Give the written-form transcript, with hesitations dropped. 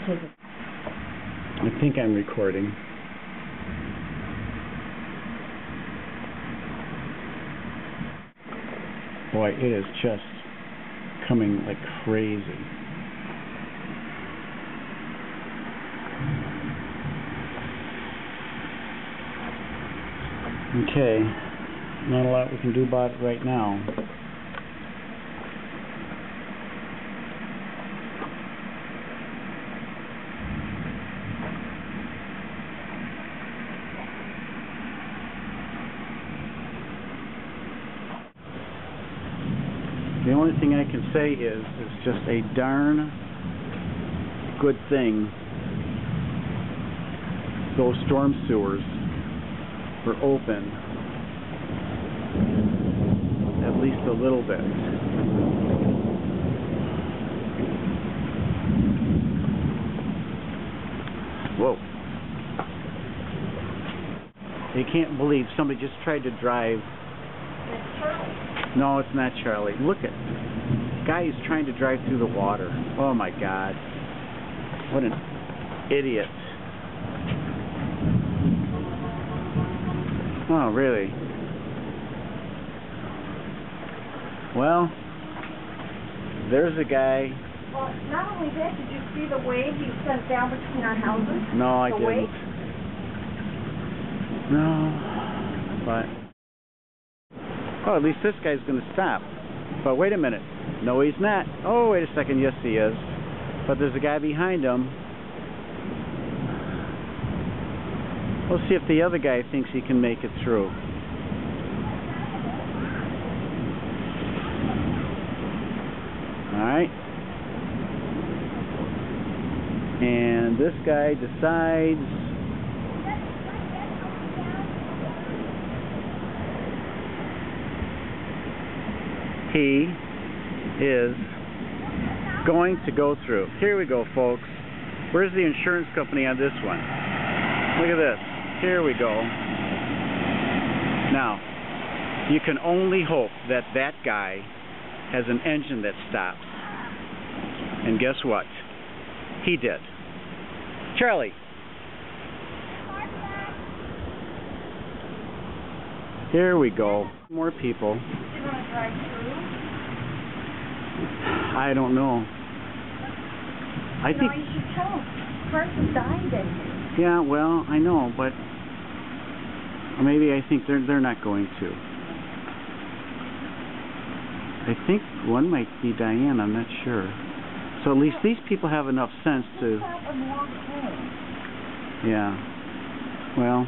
take it. I think I'm recording. Boy, it is just coming like crazy. Okay, not a lot we can do about it right now. The only thing I can say is it's just a darn good thing those storm sewers were open at least a little bit. Whoa. You can't believe somebody just tried to drive. No, it's not Charlie. Look at the guy is trying to drive through the water. Oh my God. What an idiot. Oh, really? Well, there's a guy. Well, not only that, did you see the wave he sent down between our houses? No, I didn't. Wave? No, but... Oh, at least this guy's going to stop. But wait a minute. No, he's not. Oh, wait a second. Yes, he is. But there's a guy behind him. We'll see if the other guy thinks he can make it through. Alright. And this guy decides... he is going to go through. Here we go, folks. Where's the insurance company on this one? Look at this. Here we go. Now, you can only hope that that guy has an engine that stops. And guess what? He did. Charlie. Here we go. More people. You want to drive through? I don't know. I think. You should tell them. Cars have died in here. Yeah, well, I know, but maybe I think they're not going to. I think one might be Diane. I'm not sure. So at least these people have enough sense to. Yeah. Yeah. Well.